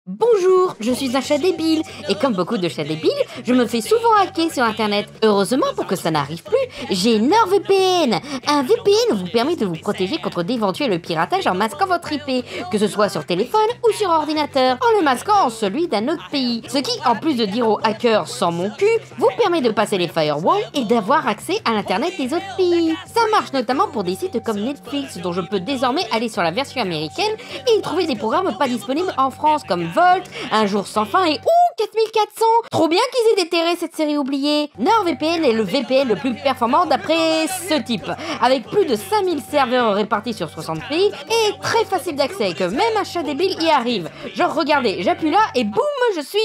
Bonjour, je suis un chat débile, et comme beaucoup de chats débiles, je me fais souvent hacker sur internet. Heureusement, pour que ça n'arrive plus, j'ai NordVPN. Un VPN vous permet de vous protéger contre d'éventuels piratages en masquant votre IP, que ce soit sur téléphone ou sur ordinateur, en le masquant en celui d'un autre pays. Ce qui, en plus de dire aux hackers sans mon cul, vous permet de passer les firewalls et d'avoir accès à l'internet des autres pays. Ça marche notamment pour des sites comme Netflix, dont je peux désormais aller sur la version américaine et y trouver des programmes pas disponibles en France, comme Volt, Un jour sans fin et 4400. Trop bien qu'ils aient déterré cette série oubliée. NordVPN est le VPN le plus performant d'après ce type, avec plus de 5000 serveurs répartis sur 60 pays et très facile d'accès, que même un chat débile y arrive. Genre regardez, j'appuie là et boum, je suis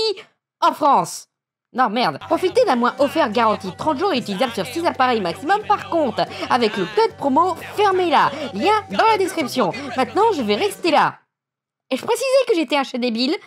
en France. Non merde, profitez d'un mois offert garanti 30 jours et utilisable sur 6 appareils maximum par compte, avec le code promo fermez-la, lien dans la description. Maintenant je vais rester là. Et je précisais que j'étais un chat débile.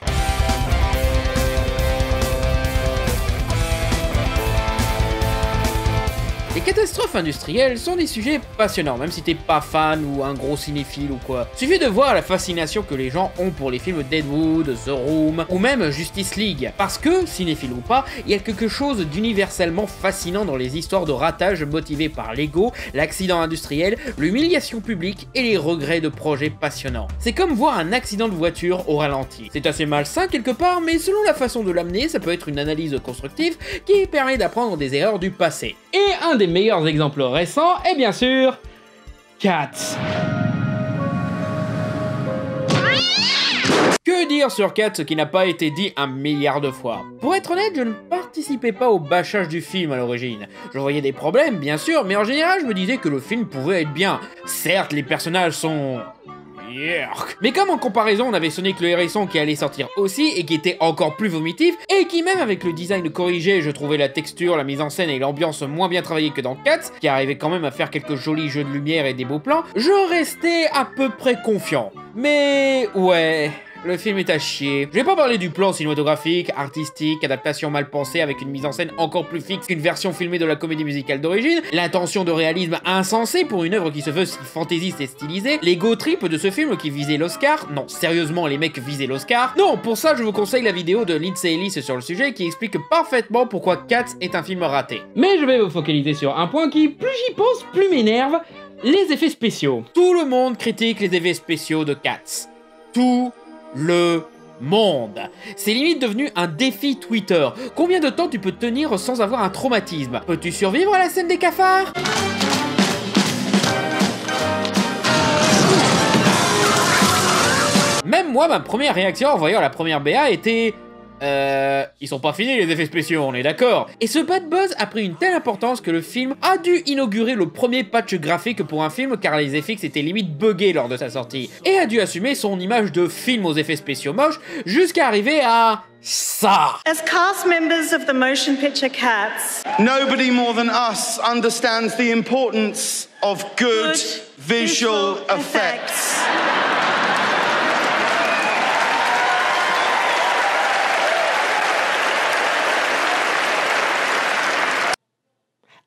Les catastrophes industrielles sont des sujets passionnants, même si t'es pas fan ou un gros cinéphile ou quoi. Suffit de voir la fascination que les gens ont pour les films Deadwood, The Room ou même Justice League. Parce que, cinéphile ou pas, il y a quelque chose d'universellement fascinant dans les histoires de ratage motivées par l'ego, l'accident industriel, l'humiliation publique et les regrets de projets passionnants. C'est comme voir un accident de voiture au ralenti. C'est assez malsain quelque part, mais selon la façon de l'amener, ça peut être une analyse constructive qui permet d'apprendre des erreurs du passé. Et un des meilleurs exemples récents est bien sûr Cats. Que dire sur Cats, ce qui n'a pas été dit un milliard de fois? Pour être honnête, je ne participais pas au bâchage du film à l'origine. Je voyais des problèmes, bien sûr, mais en général, je me disais que le film pouvait être bien. Certes, les personnages sont... Yerk. Mais comme en comparaison on avait Sonic le Hérisson qui allait sortir aussi et qui était encore plus vomitif et qui même avec le design corrigé je trouvais la texture, la mise en scène et l'ambiance moins bien travaillées que dans Cats, qui arrivait quand même à faire quelques jolis jeux de lumière et des beaux plans, je restais à peu près confiant. Mais ouais... Le film est à chier. Je vais pas parler du plan cinématographique, artistique, adaptation mal pensée avec une mise en scène encore plus fixe qu'une version filmée de la comédie musicale d'origine, l'intention de réalisme insensée pour une œuvre qui se veut si fantaisiste et stylisée, l'ego trip de ce film qui visait l'Oscar. Non, sérieusement, les mecs visaient l'Oscar. Non, pour ça, je vous conseille la vidéo de Lindsay Ellis sur le sujet qui explique parfaitement pourquoi Cats est un film raté. Mais je vais me focaliser sur un point qui, plus j'y pense, plus m'énerve, les effets spéciaux. Tout le monde critique les effets spéciaux de Cats. Tout le monde. C'est limite devenu un défi Twitter. Combien de temps tu peux tenir sans avoir un traumatisme? Peux-tu survivre à la scène des cafards? Même moi, ma première réaction en voyant la première BA était... ils sont pas finis les effets spéciaux, on est d'accord. Et ce bad buzz a pris une telle importance que le film a dû inaugurer le premier patch graphique pour un film car les FX étaient limite buggés lors de sa sortie. Et a dû assumer son image de film aux effets spéciaux moches jusqu'à arriver à... ça. As cast members of the motion picture Cats, nobody more than us understands the importance of good visual effects.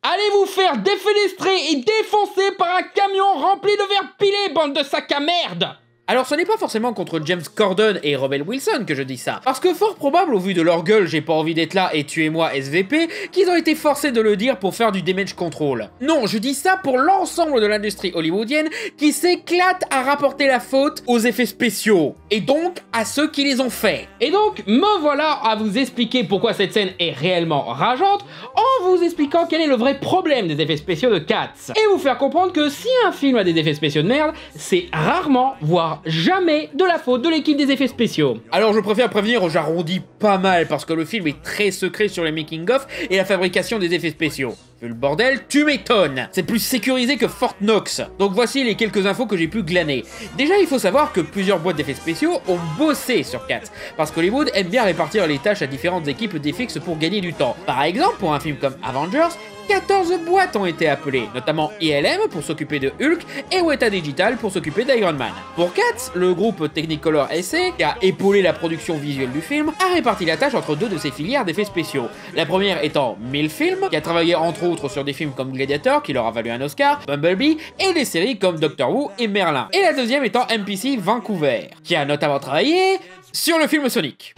Allez vous faire défenestrer et défoncer par un camion rempli de verre pilé, bande de sacs à merde! Alors ce n'est pas forcément contre James Corden et Rebel Wilson que je dis ça, parce que fort probable au vu de leur gueule j'ai pas envie d'être là et tuez-moi SVP, qu'ils ont été forcés de le dire pour faire du damage control. Non, je dis ça pour l'ensemble de l'industrie hollywoodienne qui s'éclate à rapporter la faute aux effets spéciaux, et donc à ceux qui les ont faits. Et donc me voilà à vous expliquer pourquoi cette scène est réellement rageante, en vous expliquant quel est le vrai problème des effets spéciaux de Cats, et vous faire comprendre que si un film a des effets spéciaux de merde, c'est rarement, voire jamais de la faute de l'équipe des effets spéciaux. Alors je préfère prévenir, j'arrondis pas mal parce que le film est très secret sur les making-of et la fabrication des effets spéciaux. Vu le bordel, tu m'étonnes. C'est plus sécurisé que Fort Knox. Donc voici les quelques infos que j'ai pu glaner. Déjà, il faut savoir que plusieurs boîtes d'effets spéciaux ont bossé sur Cats, parce qu'Hollywood aime bien répartir les tâches à différentes équipes d'FX pour gagner du temps. Par exemple, pour un film comme Avengers, 14 boîtes ont été appelées, notamment ILM pour s'occuper de Hulk et Weta Digital pour s'occuper d'Iron Man. Pour Cats, le groupe Technicolor SA, qui a épaulé la production visuelle du film, a réparti la tâche entre deux de ses filières d'effets spéciaux. La première étant Milfilm, qui a travaillé entre autres autres sur des films comme Gladiator, qui leur a valu un Oscar, Bumblebee, et des séries comme Doctor Who et Merlin. Et la deuxième étant MPC Vancouver, qui a notamment travaillé sur le film Sonic.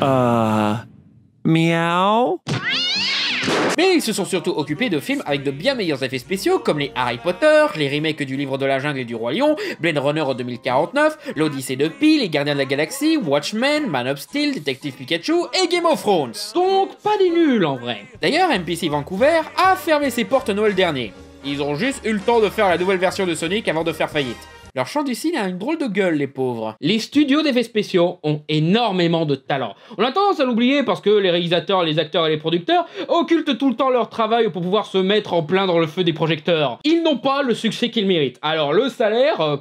Miaou. Mais ils se sont surtout occupés de films avec de bien meilleurs effets spéciaux comme les Harry Potter, les remakes du Livre de la Jungle et du Roi Lion, Blade Runner en 2049, l'Odyssée de Pi, les Gardiens de la Galaxie, Watchmen, Man of Steel, Détective Pikachu et Game of Thrones. Donc pas des nuls en vrai. D'ailleurs, MPC Vancouver a fermé ses portes Noël dernier. Ils ont juste eu le temps de faire la nouvelle version de Sonic avant de faire faillite. Leur chant du cygne a une drôle de gueule, les pauvres. Les studios d'effets spéciaux ont énormément de talent. On a tendance à l'oublier parce que les réalisateurs, les acteurs et les producteurs occultent tout le temps leur travail pour pouvoir se mettre en plein dans le feu des projecteurs. Ils n'ont pas le succès qu'ils méritent. Alors le salaire...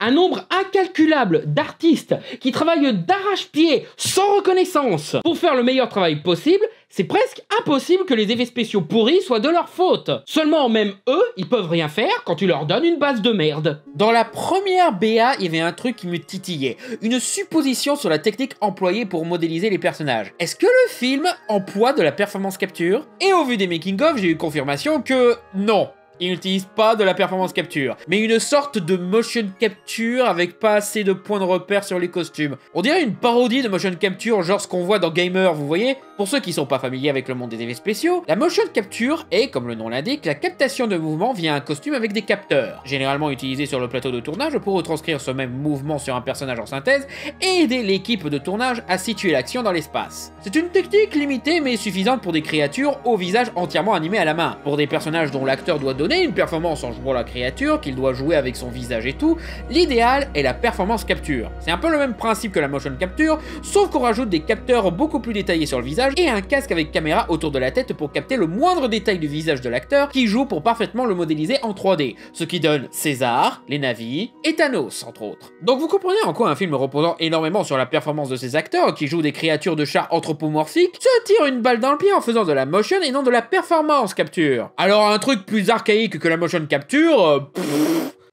Un nombre incalculable d'artistes qui travaillent d'arrache-pied, sans reconnaissance, pour faire le meilleur travail possible, c'est presque impossible que les effets spéciaux pourris soient de leur faute. Seulement, même eux, ils peuvent rien faire quand tu leur donnes une base de merde. Dans la première BA, il y avait un truc qui me titillait. Une supposition sur la technique employée pour modéliser les personnages. Est-ce que le film emploie de la performance capture? Et au vu des making-of, j'ai eu confirmation que non. Ils n'utilisent pas de la performance capture, mais une sorte de motion capture avec pas assez de points de repère sur les costumes. On dirait une parodie de motion capture, genre ce qu'on voit dans Gamer, vous voyez? Pour ceux qui sont pas familiers avec le monde des effets spéciaux, la motion capture est, comme le nom l'indique, la captation de mouvement via un costume avec des capteurs, généralement utilisés sur le plateau de tournage pour retranscrire ce même mouvement sur un personnage en synthèse et aider l'équipe de tournage à situer l'action dans l'espace. C'est une technique limitée mais suffisante pour des créatures au visage entièrement animé à la main. Pour des personnages dont l'acteur doit donner une performance en jouant la créature, qu'il doit jouer avec son visage et tout, l'idéal est la performance capture. C'est un peu le même principe que la motion capture, sauf qu'on rajoute des capteurs beaucoup plus détaillés sur le visage et un casque avec caméra autour de la tête pour capter le moindre détail du visage de l'acteur qui joue pour parfaitement le modéliser en 3D, ce qui donne César, les Na'vi et Thanos entre autres. Donc vous comprenez en quoi un film reposant énormément sur la performance de ses acteurs qui jouent des créatures de chats anthropomorphiques se tire une balle dans le pied en faisant de la motion et non de la performance capture. Alors un truc plus archaïque que la motion capture,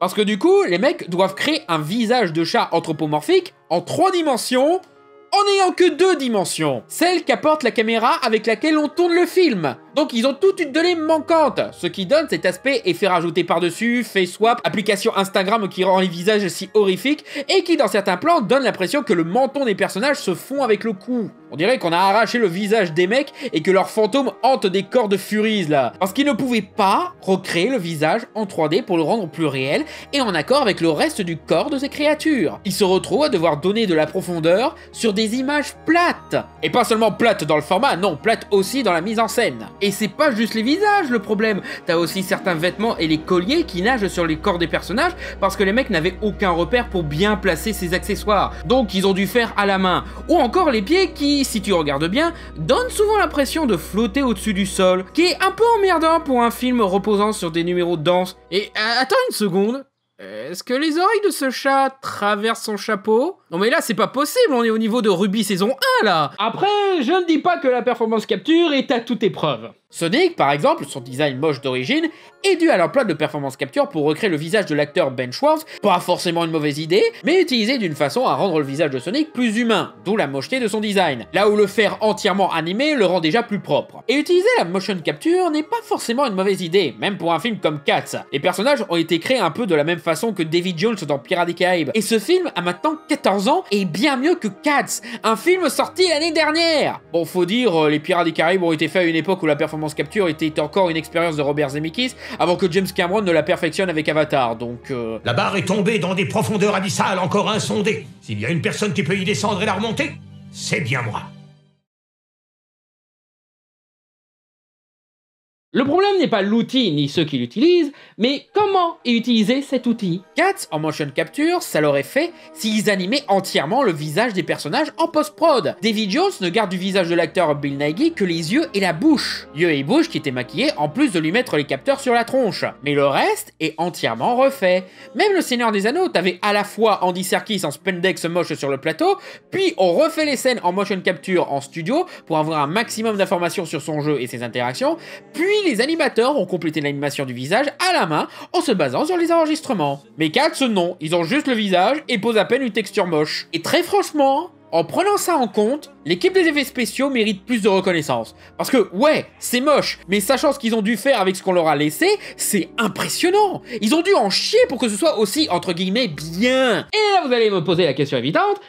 parce que du coup, les mecs doivent créer un visage de chat anthropomorphique en 3 dimensions, en n'ayant que 2 dimensions, celle qu'apporte la caméra avec laquelle on tourne le film. Donc ils ont toute une donnée manquante, ce qui donne cet aspect effet rajouté par-dessus, face swap, application Instagram qui rend les visages si horrifiques, et qui dans certains plans donne l'impression que le menton des personnages se fond avec le cou. On dirait qu'on a arraché le visage des mecs et que leurs fantômes hantent des corps de Furies là. Parce qu'ils ne pouvaient pas recréer le visage en 3D pour le rendre plus réel et en accord avec le reste du corps de ces créatures. Ils se retrouvent à devoir donner de la profondeur sur des images plates. Et pas seulement plates dans le format, non, plates aussi dans la mise en scène. Et c'est pas juste les visages le problème, t'as aussi certains vêtements et les colliers qui nagent sur les corps des personnages parce que les mecs n'avaient aucun repère pour bien placer ces accessoires. Donc ils ont dû faire à la main. Ou encore les pieds qui, si tu regardes bien, donnent souvent l'impression de flotter au-dessus du sol, qui est un peu emmerdant pour un film reposant sur des numéros de danse. Et attends une seconde. Est-ce que les oreilles de ce chat traversent son chapeau? Non mais là c'est pas possible, on est au niveau de Ruby saison 1 là. Après, je ne dis pas que la performance capture est à toute épreuve. Sonic, par exemple, son design moche d'origine, est dû à l'emploi de performance capture pour recréer le visage de l'acteur Ben Schwartz, pas forcément une mauvaise idée, mais utilisé d'une façon à rendre le visage de Sonic plus humain, d'où la mocheté de son design, là où le faire entièrement animé le rend déjà plus propre. Et utiliser la motion capture n'est pas forcément une mauvaise idée, même pour un film comme Cats. Les personnages ont été créés un peu de la même façon que Davy Jones dans Pirates des Caraïbes, et ce film a maintenant 14 ans et est bien mieux que Cats, un film sorti l'année dernière. Bon, faut dire, les Pirates des Caraïbes ont été faits à une époque où la performance capture était encore une expérience de Robert Zemeckis avant que James Cameron ne la perfectionne avec Avatar, donc La barre est tombée dans des profondeurs abyssales encore insondées. S'il y a une personne qui peut y descendre et la remonter, c'est bien moi. le problème n'est pas l'outil ni ceux qui l'utilisent, mais comment utiliser cet outil. Cats en motion capture, ça l'aurait fait s'ils animaient entièrement le visage des personnages en post-prod. Davy Jones ne garde du visage de l'acteur Bill Nighy que les yeux et la bouche. Yeux et bouche qui étaient maquillés en plus de lui mettre les capteurs sur la tronche. Mais le reste est entièrement refait. Même le Seigneur des Anneaux, t'avais à la fois Andy Serkis en spandex moche sur le plateau, puis on refait les scènes en motion capture en studio pour avoir un maximum d'informations sur son jeu et ses interactions, puis les animateurs ont complété l'animation du visage à la main en se basant sur les enregistrements. Mais Cats, non, ils ont juste le visage et posent à peine une texture moche. Et très franchement, En prenant ça en compte, l'équipe des effets spéciaux mérite plus de reconnaissance. Parce que, ouais, c'est moche, mais sachant ce qu'ils ont dû faire avec ce qu'on leur a laissé, c'est impressionnant. Ils ont dû en chier pour que ce soit aussi, entre guillemets, bien. Et là, vous allez me poser la question évidente,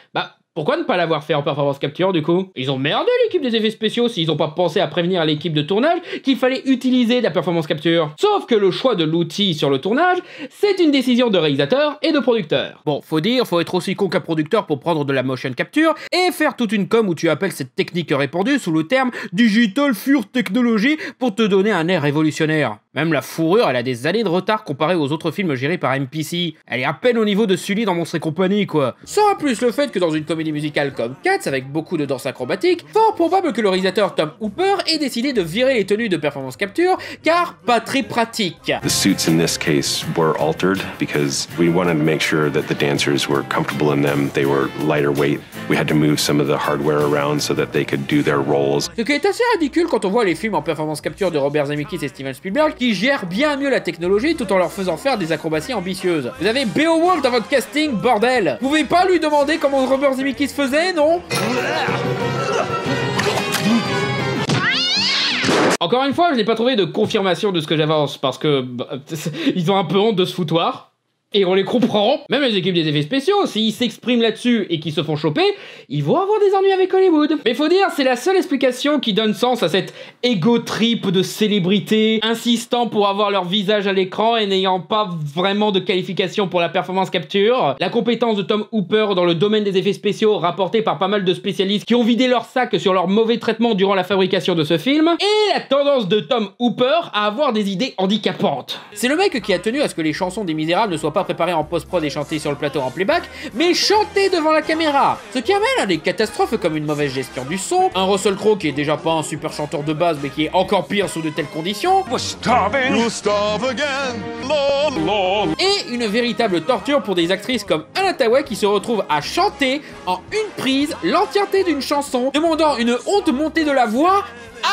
pourquoi ne pas l'avoir fait en performance capture du coup? Ils ont merdé l'équipe des effets spéciaux s'ils n'ont pas pensé à prévenir à l'équipe de tournage qu'il fallait utiliser de la performance capture. Sauf que le choix de l'outil sur le tournage, c'est une décision de réalisateur et de producteur. Bon, faut être aussi con qu'un producteur pour prendre de la motion capture et faire toute une com où tu appelles cette technique répandue sous le terme Digital Fur Technology pour te donner un air révolutionnaire. Même la fourrure, elle a des années de retard comparée aux autres films gérés par MPC. Elle est à peine au niveau de Sully dans Monstres et compagnie, quoi. Sans plus le fait que dans une comédie musicale comme Cats, avec beaucoup de danse acrobatique, fort probable que le réalisateur Tom Hooper ait décidé de virer les tenues de performance capture, car pas très pratique. The suits in this case were altered because we wanted to make sure that the dancers were comfortable in them. They were lighter weight. We had to move some of the hardware around so that they could do their roles. Ce qui est assez ridicule quand on voit les films en performance capture de Robert Zemeckis et Steven Spielberg qui gèrent bien mieux la technologie tout en leur faisant faire des acrobaties ambitieuses. Vous avez Beowulf dans votre casting, bordel! Vous pouvez pas lui demander comment Robert Zemeckis faisait, non? Encore une fois, je n'ai pas trouvé de confirmation de ce que j'avance parce que ils ont un peu honte de ce foutoir. Et on les comprend, même les équipes des effets spéciaux, s'ils s'expriment là-dessus et qu'ils se font choper, ils vont avoir des ennuis avec Hollywood. Mais faut dire, c'est la seule explication qui donne sens à cette ego trip de célébrités, insistant pour avoir leur visage à l'écran et n'ayant pas vraiment de qualification pour la performance capture. La compétence de Tom Hooper dans le domaine des effets spéciaux, rapportée par pas mal de spécialistes qui ont vidé leur sac sur leur mauvais traitement durant la fabrication de ce film. Et la tendance de Tom Hooper à avoir des idées handicapantes. C'est le mec qui a tenu à ce que les chansons des Misérables ne soient pas préparées en post-prod et chantées sur le plateau en playback, mais chantées devant la caméra. Ce qui amène à des catastrophes comme une mauvaise gestion du son, un Russell Crowe qui est déjà pas un super chanteur de base mais qui est encore pire sous de telles conditions, et une véritable torture pour des actrices comme Anna Thaoué qui se retrouvent à chanter en une prise l'entièreté d'une chanson, demandant une honte montée de la voix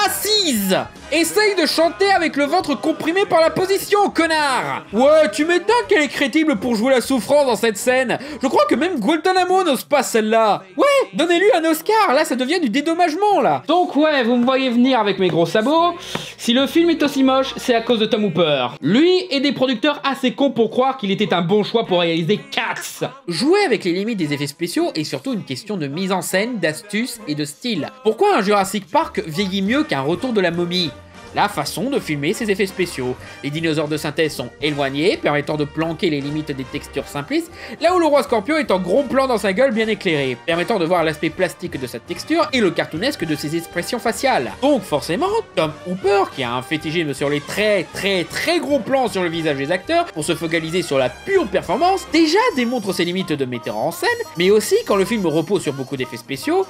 assise. Essaye de chanter avec le ventre comprimé par la position, connard! Ouais, tu m'étonnes qu'elle est crédible pour jouer la souffrance dans cette scène. Je crois que même Guantanamo n'ose pas celle-là. Ouais, donnez-lui un Oscar, là ça devient du dédommagement, là. Donc ouais, vous me voyez venir avec mes gros sabots. Si le film est aussi moche, c'est à cause de Tom Hooper. Lui et des producteurs assez cons pour croire qu'il était un bon choix pour réaliser Cats. Jouer avec les limites des effets spéciaux est surtout une question de mise en scène, d'astuce et de style. Pourquoi un Jurassic Park vieillit mieux qu'un Retour de la momie? La façon de filmer ces effets spéciaux. Les dinosaures de synthèse sont éloignés, permettant de planquer les limites des textures simplistes, là où le roi scorpion est en gros plan dans sa gueule bien éclairée, permettant de voir l'aspect plastique de sa texture et le cartoonesque de ses expressions faciales. Donc forcément, Tom Hooper, qui a un fétichisme sur les très gros plans sur le visage des acteurs, pour se focaliser sur la pure performance, déjà démontre ses limites de metteur en scène, mais aussi quand le film repose sur beaucoup d'effets spéciaux,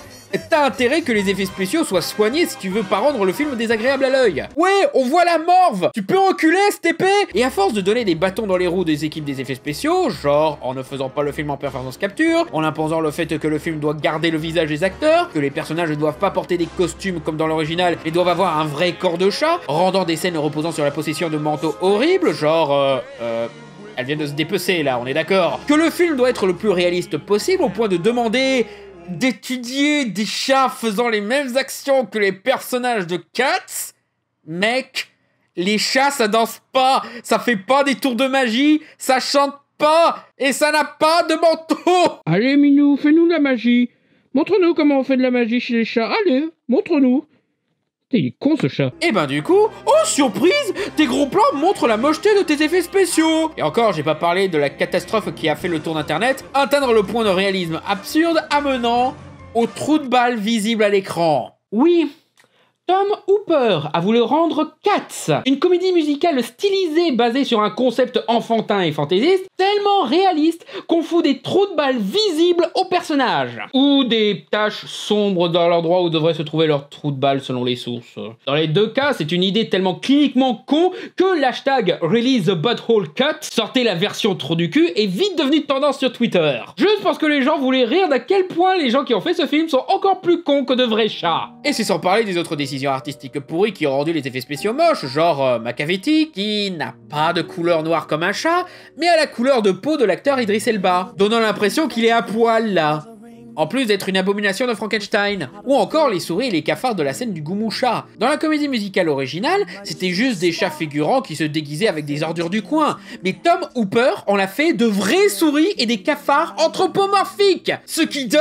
t'as intérêt que les effets spéciaux soient soignés si tu veux pas rendre le film désagréable à l'œil. Ouais, on voit la morve! Tu peux enculer cette épée? Et à force de donner des bâtons dans les roues des équipes des effets spéciaux, genre en ne faisant pas le film en performance capture, en imposant le fait que le film doit garder le visage des acteurs, que les personnages ne doivent pas porter des costumes comme dans l'original et doivent avoir un vrai corps de chat, rendant des scènes reposant sur la possession de manteaux horribles, genre elle vient de se dépecer là, on est d'accord. Que le film doit être le plus réaliste possible au point de demander d'étudier des chats faisant les mêmes actions que les personnages de Cats. Mec, les chats ça danse pas, ça fait pas des tours de magie, ça chante pas, et ça n'a pas de manteau. Allez Minou, fais-nous de la magie. Montre-nous comment on fait de la magie chez les chats, allez, montre-nous. Il est con ce chat. Et ben du coup, oh surprise, tes gros plans montrent la mocheté de tes effets spéciaux. Et encore, j'ai pas parlé de la catastrophe qui a fait le tour d'internet, atteindre le point de réalisme absurde amenant au trou de balle visible à l'écran. Oui, Tom Hooper a voulu rendre Cats, une comédie musicale stylisée basée sur un concept enfantin et fantaisiste, tellement réaliste qu'on fout des trous de balles visibles aux personnages, ou des taches sombres dans l'endroit où devrait se trouver leur trou de balle selon les sources. Dans les deux cas, c'est une idée tellement cliniquement con que l'hashtag Release the Butthole Cut, sortez la version trou du cul, est vite devenu tendance sur Twitter. Juste parce que les gens voulaient rire d'à quel point les gens qui ont fait ce film sont encore plus cons que de vrais chats. Et c'est sans parler des autres décisions artistiques pourries qui ont rendu les effets spéciaux moches, genre Macavity, qui n'a pas de couleur noire comme un chat, mais a la couleur de peau de l'acteur Idris Elba, donnant l'impression qu'il est à poil là. en plus d'être une abomination de Frankenstein. Ou encore les souris et les cafards de la scène du Goumoucha. Dans la comédie musicale originale, c'était juste des chats figurants qui se déguisaient avec des ordures du coin. Mais Tom Hooper en a fait de vraies souris et des cafards anthropomorphiques. Ce qui donne...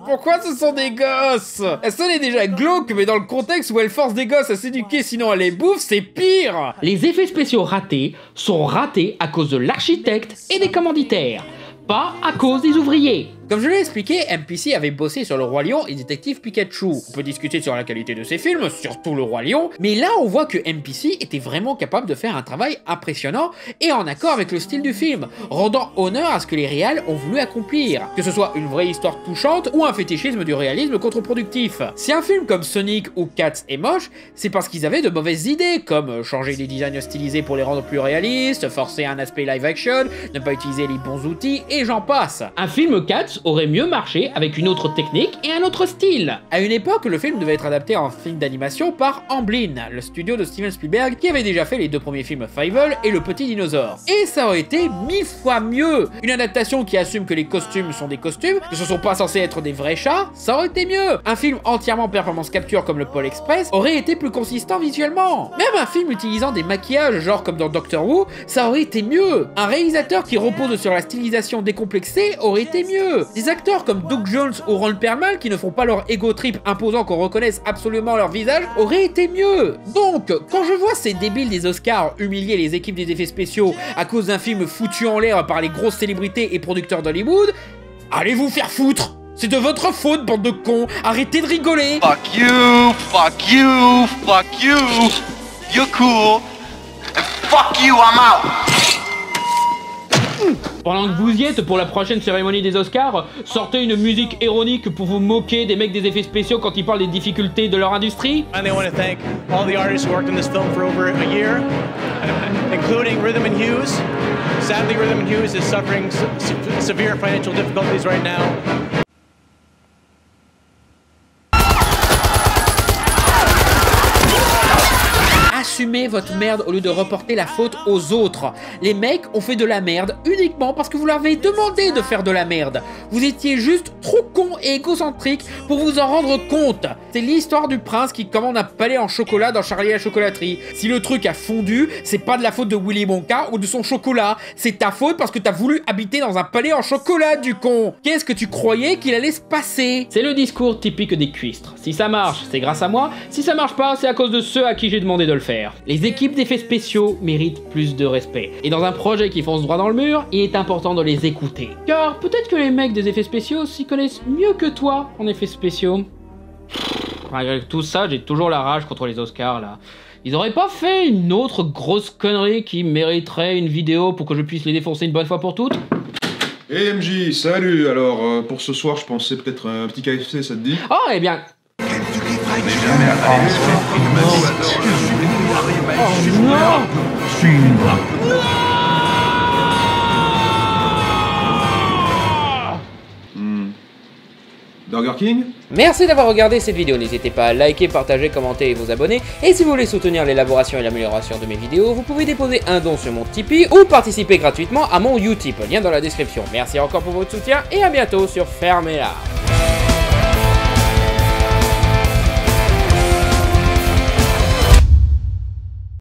Pourquoi ce sont des gosses? La scène est déjà glauque, mais dans le contexte où elle force des gosses à s'éduquer sinon elle les bouffe, c'est pire. Les effets spéciaux ratés sont ratés à cause de l'architecte et des commanditaires, pas à cause des ouvriers. Comme je l'ai expliqué, MPC avait bossé sur Le Roi Lion et Détective Pikachu. On peut discuter sur la qualité de ces films, surtout Le Roi Lion, mais là on voit que MPC était vraiment capable de faire un travail impressionnant et en accord avec le style du film, rendant honneur à ce que les réals ont voulu accomplir, que ce soit une vraie histoire touchante ou un fétichisme du réalisme contre-productif. Si un film comme Sonic ou Cats est moche, c'est parce qu'ils avaient de mauvaises idées, comme changer les designs stylisés pour les rendre plus réalistes, forcer un aspect live action, ne pas utiliser les bons outils, et j'en passe. Un film Cats aurait mieux marché avec une autre technique et un autre style. À une époque, le film devait être adapté en film d'animation par Amblin, le studio de Steven Spielberg qui avait déjà fait les 2 premiers films Fievel et Le Petit Dinosaure. Et ça aurait été 1000 fois mieux. Une adaptation qui assume que les costumes sont des costumes, que ce sont pas censés être des vrais chats, ça aurait été mieux. Un film entièrement performance capture comme le Pôle Express aurait été plus consistant visuellement. Même un film utilisant des maquillages genre comme dans Doctor Who, ça aurait été mieux. Un réalisateur qui repose sur la stylisation décomplexée aurait été mieux. Des acteurs comme Doug Jones ou Ron Perlman qui ne font pas leur ego trip imposant qu'on reconnaisse absolument leur visage auraient été mieux. Donc, quand je vois ces débiles des Oscars humilier les équipes des effets spéciaux à cause d'un film foutu en l'air par les grosses célébrités et producteurs d'Hollywood, allez vous faire foutre! C'est de votre faute, bande de cons! Arrêtez de rigoler! Fuck you, fuck you, fuck you. You're cool. And fuck you, I'm out. Pendant que vous y êtes pour la prochaine cérémonie des Oscars, sortez une musique ironique pour vous moquer des mecs des effets spéciaux quand ils parlent des difficultés de leur industrie. And they want to thank all the artists who worked on this film for over a year, including Rhythm and Hughes. Sadly, Rhythm and Hughes is suffering severe financial difficulties right now. Assumez votre merde au lieu de reporter la faute aux autres. Les mecs ont fait de la merde uniquement parce que vous leur avez demandé de faire de la merde. Vous étiez juste trop con et égocentrique pour vous en rendre compte. C'est l'histoire du prince qui commande un palais en chocolat dans Charlie et la chocolaterie. Si le truc a fondu, c'est pas de la faute de Willy Wonka ou de son chocolat. C'est ta faute parce que t'as voulu habiter dans un palais en chocolat, du con. Qu'est-ce que tu croyais qu'il allait se passer? C'est le discours typique des cuistres. Si ça marche, c'est grâce à moi. Si ça marche pas, c'est à cause de ceux à qui j'ai demandé de le faire. Les équipes d'effets spéciaux méritent plus de respect. Et dans un projet qui fonce droit dans le mur, il est important de les écouter. Car peut-être que les mecs des effets spéciaux s'y connaissent mieux que toi en effets spéciaux. Malgré tout ça, j'ai toujours la rage contre les Oscars là. Ils auraient pas fait une autre grosse connerie qui mériterait une vidéo pour que je puisse les défoncer une bonne fois pour toutes? Hey MJ, salut. Alors, pour ce soir, je pensais peut-être un petit KFC, ça te dit? Oh, eh bien... Burger King? Merci d'avoir regardé cette vidéo, n'hésitez pas à liker, partager, commenter et vous abonner. Et si vous voulez soutenir l'élaboration et l'amélioration de mes vidéos, vous pouvez déposer un don sur mon Tipeee ou participer gratuitement à mon Utip, lien dans la description. Merci encore pour votre soutien et à bientôt sur Fermez-la.